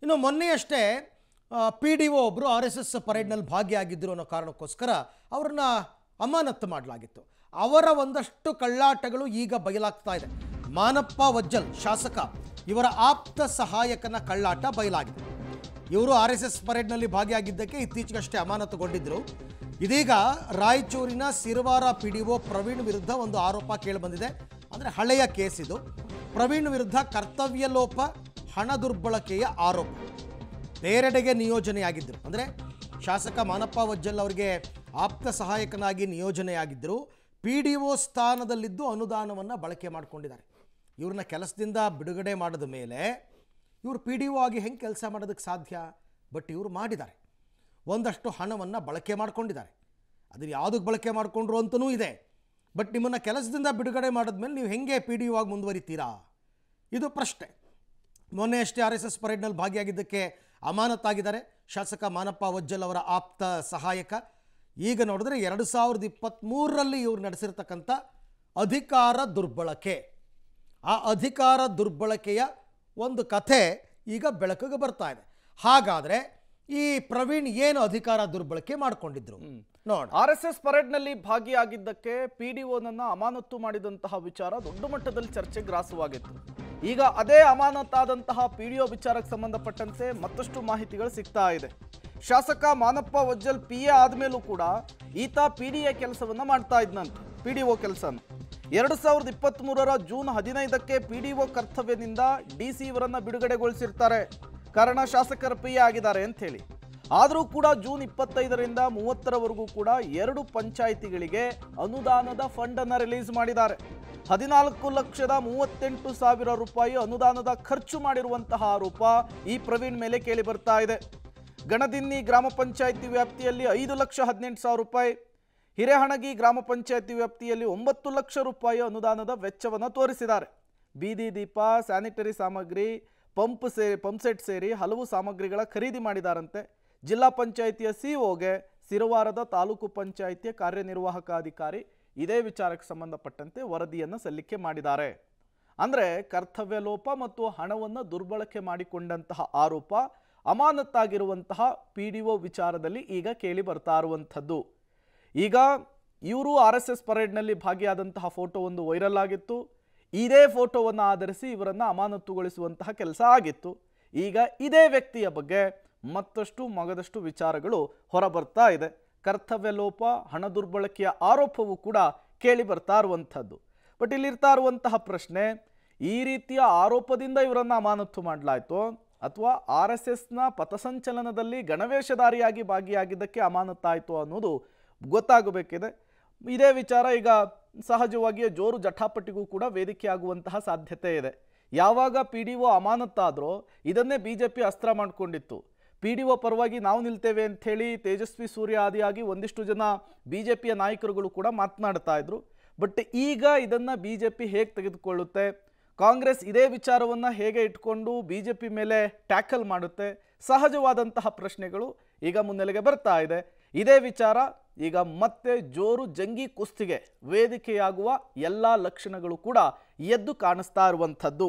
ಇನ್ನು ಮೊನ್ನೆಯಷ್ಟೇ P D O ಒಬ್ಬರು RSS ಪರೇಡ್ನಲ್ಲಿ ಭಾಗಿಯಾಗಿದ್ದರು ಅನ್ನೋ ಕಾರಣಕ್ಕೋಸ್ಕರ ಅವರನ್ನ ಅಮಾನತ್ತು ಮಾಡಲಾಗಿತ್ತು. ಅವರ ಒಂದಷ್ಟು ಕಳ್ಳಾಟಗಳು ಈಗ ಬಯಲಾಗ್ತಾ ಇದೆ. ಮಾನಪ್ಪ ವಜ್ಜಲ್ ಶಾಸಕ ಇವರ ಆಪ್ತ ಸಹಾಯಕನ ಕಳ್ಳಾಟ ಬಯಲಾಗಿದೆ. ಇವರು RSS ಪರೇಡ್ನಲ್ಲಿ ಭಾಗಿಯಾಗಿದ್ದಕ್ಕೆ ಇತ್ತೀಚೆಗಷ್ಟೇ ಅಮಾನತುಗೊಂಡಿದ್ದರು. ಇದೀಗ ರಾಯಚೂರಿನ ಸಿರವಾರ PDO ಪ್ರವೀಣ್ ವಿರುದ್ಧ ಒಂದು ಆರೋಪ ಕೇಳಿಬಂದಿದೆ. ಅಂದರೆ ಹಳೆಯ ಕೇಸ್ ಇದು. ಪ್ರವೀಣ್ ವಿರುದ್ಧ ಕರ್ತವ್ಯ ಲೋಪ, ಹಣ ದುರ್ಬಳಕೆಯ ಆರೋಪ. ಬೇರೆಡೆಗೆ ನಿಯೋಜನೆಯಾಗಿದ್ದರು. ಅಂದರೆ ಶಾಸಕ ಮಾನಪ್ಪ ವಜ್ಜಲ್ ಅವರಿಗೆ ಆಪ್ತ ಸಹಾಯಕನಾಗಿ ನಿಯೋಜನೆಯಾಗಿದ್ದರು. PDO ಸ್ಥಾನದಲ್ಲಿದ್ದು ಅನುದಾನವನ್ನು ಬಳಕೆ ಮಾಡಿಕೊಂಡಿದ್ದಾರೆ. ಇವ್ರನ್ನ ಕೆಲಸದಿಂದ ಬಿಡುಗಡೆ ಮಾಡಿದ ಮೇಲೆ ಇವರು PDO ಆಗಿ ಹೆಂಗೆ ಕೆಲಸ ಮಾಡೋದಕ್ಕೆ ಸಾಧ್ಯ? ಬಟ್ ಇವರು ಮಾಡಿದ್ದಾರೆ. ಒಂದಷ್ಟು ಹಣವನ್ನು ಬಳಕೆ ಮಾಡ್ಕೊಂಡಿದ್ದಾರೆ. ಅದನ್ನು ಯಾವುದಕ್ಕೆ ಬಳಕೆ ಮಾಡಿಕೊಂಡ್ರು ಅಂತಲೂ ಇದೆ. ಬಟ್ ನಿಮ್ಮನ್ನು ಕೆಲಸದಿಂದ ಬಿಡುಗಡೆ ಮಾಡಿದ್ಮೇಲೆ ನೀವು ಹೆಂಗೆ PDO ಆಗಿ ಮುಂದುವರಿತೀರಾ? ಇದು ಪ್ರಶ್ನೆ. ಮೊನ್ನೆ ಅಷ್ಟೇ RSS ಪರೇಡ್ನಲ್ಲಿ ಭಾಗಿಯಾಗಿದ್ದಕ್ಕೆ ಅಮಾನತಾಗಿದ್ದಾರೆ ಶಾಸಕ ಮಾನಪ್ಪ ವಜ್ಜಲ್ ಅವರ ಆಪ್ತ ಸಹಾಯಕ. ಈಗ ನೋಡಿದ್ರೆ 2023ರಲ್ಲಿ ಇವರು ನಡೆಸಿರ್ತಕ್ಕಂಥ ಅಧಿಕಾರ ದುರ್ಬಳಕೆ, ಆ ಅಧಿಕಾರ ದುರ್ಬಳಕೆಯ ಒಂದು ಕಥೆ ಈಗ ಬೆಳಕಿಗೆ ಬರ್ತಾ ಇದೆ. ಹಾಗಾದರೆ ಈ ಪ್ರವೀಣ್ ಏನು ಅಧಿಕಾರ ದುರ್ಬಳಕೆ ಮಾಡಿಕೊಂಡಿದ್ರು ನೋಡಿ. RSS ಪರೇಡ್ನಲ್ಲಿ ಭಾಗಿಯಾಗಿದ್ದಕ್ಕೆ PDOನನ್ನ ಅಮಾನತು ಮಾಡಿದಂತಹ ವಿಚಾರ ದೊಡ್ಡ ಮಟ್ಟದಲ್ಲಿ ಚರ್ಚೆ ಗ್ರಾಸವಾಗಿತ್ತು. ಈಗ ಅದೇ ಅಮಾನತಾದಂತಹ PDO ವಿಚಾರಕ್ಕೆ ಸಂಬಂಧಪಟ್ಟಂತೆ ಮತ್ತಷ್ಟು ಮಾಹಿತಿಗಳು ಸಿಗ್ತಾ ಇದೆ. ಶಾಸಕ ಮಾನಪ್ಪ ವಜ್ಜಲ್ PA ಆದ್ಮೇಲೂ ಕೂಡ ಈತ PDA ಕೆಲಸವನ್ನ ಮಾಡ್ತಾ ಇದ್ನಂತೆ. PDO ಕೆಲಸನ 2023ರ ಜೂನ್ 15ಕ್ಕೆ PDO ಕರ್ತವ್ಯದಿಂದ DC ಇವರನ್ನ ಬಿಡುಗಡೆಗೊಳಿಸಿರ್ತಾರೆ. ಕಾರಣ ಶಾಸಕರ PA ಆಗಿದ್ದಾರೆ ಅಂತ ಹೇಳಿ. ಆದರೂ ಕೂಡ ಜೂನ್ 25ರಿಂದ 30ರವರೆಗೂ ಕೂಡ 2 ಪಂಚಾಯಿತಿಗಳಿಗೆ ಅನುದಾನದ ಫಂಡ್ ಅನ್ನು ರಿಲೀಸ್ ಮಾಡಿದ್ದಾರೆ. 14,38,000 ರೂಪಾಯಿ ಅನುದಾನದ ಖರ್ಚು ಮಾಡಿರುವಂತಹ ಆರೋಪ ಈ ಪ್ರವೀಣ್ ಮೇಲೆ ಕೇಳಿ ಬರ್ತಾ ಇದೆ. ಗಣದಿನ್ನಿ ಗ್ರಾಮ ಪಂಚಾಯಿತಿ ವ್ಯಾಪ್ತಿಯಲ್ಲಿ 5,18,000 ರೂಪಾಯಿ, ಹಿರೇಹಣಗಿ ಗ್ರಾಮ ಪಂಚಾಯಿತಿ ವ್ಯಾಪ್ತಿಯಲ್ಲಿ 9 ಲಕ್ಷ ರೂಪಾಯಿ ಅನುದಾನದ ವೆಚ್ಚವನ್ನು ತೋರಿಸಿದ್ದಾರೆ. ಬೀದಿ ದೀಪ, ಸ್ಯಾನಿಟರಿ ಸಾಮಗ್ರಿ, ಪಂಪ್ ಸೆಟ್ ಸೇರಿ ಹಲವು ಸಾಮಗ್ರಿಗಳ ಖರೀದಿ ಮಾಡಿದಾರಂತೆ. ಜಿಲ್ಲಾ ಪಂಚಾಯಿತಿಯ COಗೆ ಸಿರವಾರದ ತಾಲೂಕು ಪಂಚಾಯಿತಿಯ ಕಾರ್ಯನಿರ್ವಾಹಕ ಅಧಿಕಾರಿ ಇದೇ ವಿಚಾರಕ್ಕೆ ಸಂಬಂಧಪಟ್ಟಂತೆ ವರದಿಯನ್ನು ಸಲ್ಲಿಕೆ ಮಾಡಿದ್ದಾರೆ. ಅಂದರೆ ಕರ್ತವ್ಯ ಲೋಪ ಮತ್ತು ಹಣವನ್ನು ದುರ್ಬಳಕೆ ಮಾಡಿಕೊಂಡಂತಹ ಆರೋಪ ಅಮಾನತ್ತಾಗಿರುವಂತಹ PDO ವಿಚಾರದಲ್ಲಿ ಈಗ ಕೇಳಿ ಬರ್ತಾ ಇರುವಂಥದ್ದು. ಈಗ ಇವರು RSS ಪರೇಡ್ನಲ್ಲಿ ಭಾಗಿಯಾದಂತಹ ಫೋಟೋ ಒಂದು ವೈರಲ್ ಆಗಿತ್ತು. ಇದೇ ಫೋಟೋವನ್ನು ಆಧರಿಸಿ ಇವರನ್ನು ಅಮಾನತುಗೊಳಿಸುವಂತಹ ಕೆಲಸ ಆಗಿತ್ತು. ಈಗ ಇದೇ ವ್ಯಕ್ತಿಯ ಬಗ್ಗೆ ಮತ್ತಷ್ಟು ಮಗದಷ್ಟು ವಿಚಾರಗಳು ಹೊರಬರ್ತಾ ಇದೆ. ಕರ್ತವ್ಯ ಲೋಪ, ಹಣ ದುರ್ಬಳಕೆಯ ಆರೋಪವೂ ಕೂಡ ಕೇಳಿ ಬರ್ತಾ ಇರುವಂಥದ್ದು. ಬಟ್ ಇಲ್ಲಿರ್ತಾ ಇರುವಂತಹ ಪ್ರಶ್ನೆ, ಈ ರೀತಿಯ ಆರೋಪದಿಂದ ಇವರನ್ನು ಅಮಾನತು ಮಾಡಲಾಯಿತು ಅಥವಾ RSSನ ಪಥಸಂಚಲನದಲ್ಲಿ ಗಣವೇಷಧಾರಿಯಾಗಿ ಭಾಗಿಯಾಗಿದ್ದಕ್ಕೆ ಅಮಾನತಾಯಿತು ಅನ್ನೋದು ಗೊತ್ತಾಗಬೇಕಿದೆ. ಇದೇ ವಿಚಾರ ಈಗ ಸಹಜವಾಗಿಯೇ ಜೋರು ಜಟಾಪಟಿಗೂ ಕೂಡ ವೇದಿಕೆ ಆಗುವಂತಹ ಸಾಧ್ಯತೆ ಇದೆ. ಯಾವಾಗ PDO ಅಮಾನತ್ತಾದ್ರೋ ಇದನ್ನೇ BJP ಅಸ್ತ್ರ ಮಾಡಿಕೊಂಡಿತ್ತು. PDO ಪರವಾಗಿ ನಾವು ನಿಲ್ತೇವೆ ಅಂಥೇಳಿ ತೇಜಸ್ವಿ ಸೂರ್ಯ ಆದಿಯಾಗಿ ಒಂದಿಷ್ಟು ಜನ BJPಯ ನಾಯಕರುಗಳು ಕೂಡ ಮಾತನಾಡ್ತಾ ಇದ್ರು. ಬಟ್ ಈಗ ಇದನ್ನು BJP ಹೇಗೆ ತೆಗೆದುಕೊಳ್ಳುತ್ತೆ, ಕಾಂಗ್ರೆಸ್ ಇದೇ ವಿಚಾರವನ್ನು ಹೇಗೆ ಇಟ್ಕೊಂಡು BJP ಮೇಲೆ ಟ್ಯಾಕಲ್ ಮಾಡುತ್ತೆ, ಸಹಜವಾದಂತಹ ಪ್ರಶ್ನೆಗಳು ಈಗ ಮುನ್ನೆಲೆಗೆ ಬರ್ತಾ ಇದೆ. ಇದೇ ವಿಚಾರ ಈಗ ಮತ್ತೆ ಜೋರು ಜಂಗಿ ಕುಸ್ತಿಗೆ ವೇದಿಕೆಯಾಗುವ ಎಲ್ಲ ಲಕ್ಷಣಗಳು ಕೂಡ ಎದ್ದು ಕಾಣಿಸ್ತಾ ಇರುವಂಥದ್ದು.